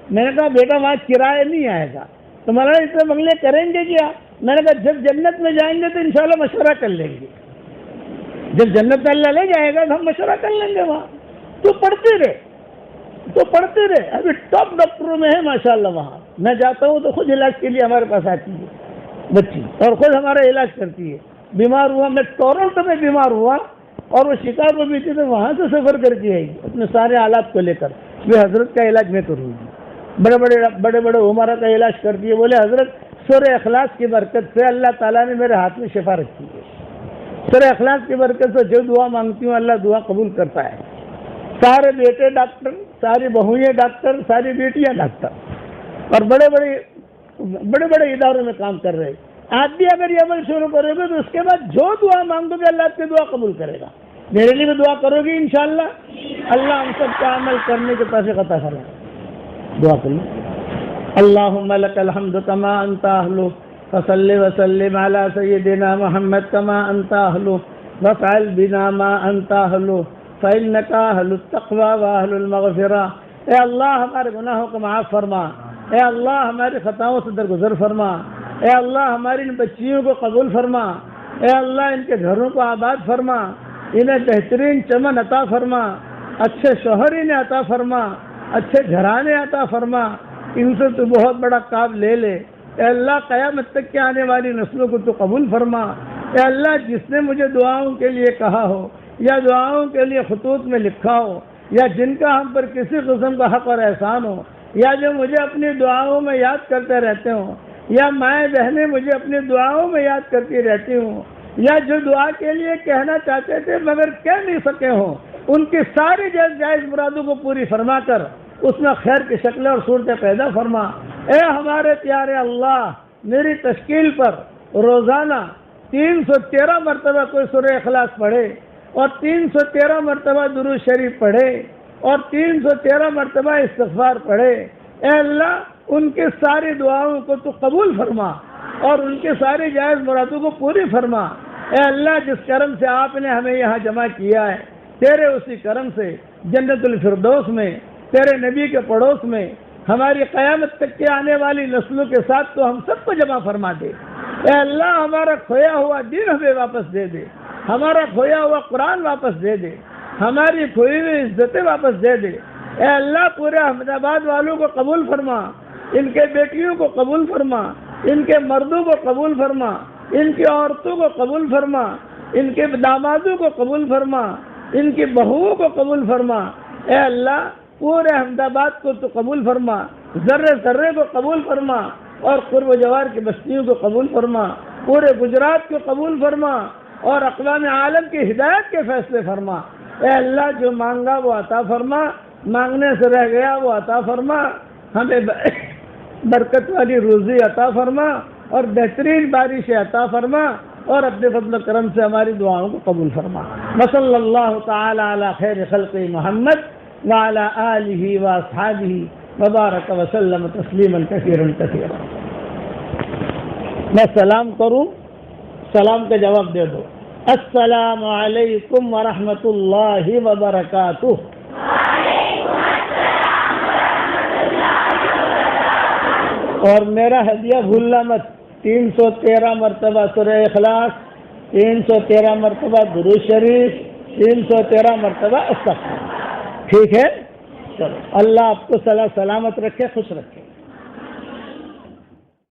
میں نے کہا بیٹا وہاں کرایہ نہیں آئے گا۔ تو مولانا اتنے بنگلے کریں گے کیا؟ میں نے کہا جب جنت میں جائیں گے تو انشاءاللہ مشورہ کر لیں گے، جب جنت میں اللہ لے جائے گا تو ہم مشورہ کر لیں گے وہاں۔ تو پڑھتے رہے، ابھی ٹاپ ڈاکٹروں میں ہے ماشاءاللہ وہاں۔ میں جاتا ہوں تو خود علاج کے لیے ہمارے پاس آتی ہے بچی اور خود ہمارا علاج کرتی ہے۔ بیمار ہوا، میں ٹورنٹو میں بیمار ہوا اور وہ شکاگو بھی تھی تو وہاں سے سفر کر کے آئی اپنے سارے آلات کو لے کر، وہ حضرت کا علاج میں کروں گی، بڑے عمرہ کا علاج کرتی ہے۔ بولے حضرت سورہ اخلاص کی برکت سے اللہ تعالیٰ نے میرے ہاتھ میں شفا رکھی ہے، سورہ اخلاص کی برکت سے جو دعا مانگتی ہوں اللہ دعا قبول کرتا ہے۔ سارے بیٹے ڈاکٹر، ساری بہوئیں ڈاکٹر، ساری بیٹیاں ڈاکٹر اور بڑے اداروں میں کام کر رہے۔ آپ بھی اگر یہ عمل شروع کرو گے تو اس کے بعد جو دعا مانگو گے اللہ آپ کی دعا قبول کرے گا۔ میرے لیے بھی دعا کرو گی انشاءاللہ، اللہ ہم سب کا عمل کرنے کے توفیق عطا فرمائے۔ دعا کریں۔ اللہم لک الحمد کما انت اہل، فصل وسلم علی سیدنا محمد کما انت اہل، وافعل بنا ما انت اہل، فإنک اہل التقوی واہل المغفرہ۔ اے اللہ ہمارے گناہوں کو معاف فرما، اے اللہ ہماری خطاؤں سے درگزر فرما، اے اللہ ہماری ان بچیوں کو قبول فرما، اے اللہ ان کے گھروں کو آباد فرما، انہیں بہترین چمن عطا فرما، اچھے شوہر انہیں عطا فرما، اچھے گھرانے عطا فرما، ان سے تو بہت بڑا کام لے لے۔ اے اللہ قیامت تک کے آنے والی نسلوں کو تو قبول فرما۔ اے اللہ جس نے مجھے دعاؤں کے لیے کہا ہو یا دعاؤں کے لیے خطوط میں لکھا ہو یا جن کا ہم پر کسی قسم کا حق اور احسان ہو یا جو مجھے اپنی دعاؤں میں یاد کرتے رہتے ہوں یا مائیں بہنیں مجھے اپنی دعاؤں میں یاد کرتی رہتی ہوں یا جو دعا کے لیے کہنا چاہتے تھے مگر کہہ نہیں سکے ہوں، ان کی ساری جائز مرادوں کو پوری فرما کر اس میں خیر کی شکلیں اور صورتیں پیدا فرما۔ اے ہمارے پیارے اللہ، میری تشکیل پر روزانہ 313 مرتبہ کوئی سورہ اخلاص پڑھے اور 313 مرتبہ درود شریف پڑھے اور 313 مرتبہ استغفار پڑھے۔ اے اللہ ان کی ساری دعاؤں کو تو قبول فرما اور ان کے ساری جائز مرادوں کو پوری فرما۔ اے اللہ جس کرم سے آپ نے ہمیں یہاں جمع کیا ہے، تیرے اسی کرم سے جنت الفردوس میں، تیرے نبی کے پڑوس میں، ہماری قیامت تک کے آنے والی نسلوں کے ساتھ تو ہم سب کو جمع فرما دے۔ اے اللہ ہمارا کھویا ہوا دین ہمیں واپس دے دے، ہمارا کھویا ہوا قرآن واپس دے دے، ہماری کھوئی ہوئی عزتیں واپس دے دے۔ اے اللہ پورے احمد آباد والوں کو قبول فرما، ان کے بیٹیوں کو قبول فرما، ان کے مردوں کو قبول فرما، ان کی عورتوں کو قبول فرما، ان کے دامادوں کو قبول فرما، ان کی بہوؤں کو قبول فرما۔ اے اللہ پورے احمد آباد کو تو قبول فرما، ذرے ذرے کو قبول فرما اور قرب و جوار کی بستیوں کو قبول فرما، پورے گجرات کو قبول فرما اور اقوام عالم کی ہدایت کے فیصلے فرما۔ اے اللہ جو مانگا وہ عطا فرما، مانگنے سے رہ گیا وہ عطا فرما، ہمیں برکت والی روزی عطا فرما اور بہترین بارش عطا فرما اور اپنے فضل و کرم سے ہماری دعاؤں کو قبول فرما۔ وصلی اللہ تعالی علی خیر خلق محمد وعلی آلہ واصحابہ وبارک وسلم تسلیما کثیرا کثیرا۔ میں سلام کروں، سلام کا جواب دے دو۔ السلام علیکم ورحمۃ اللہ وبرکاتہ۔ اور میرا ہدیہ بھولنا مت، 313 مرتبہ سورہ اخلاص، 313 مرتبہ درود شریف، 313 مرتبہ استغفار، ٹھیک ہے؟ اللہ آپ کو سلامت رکھے، خوش رکھے.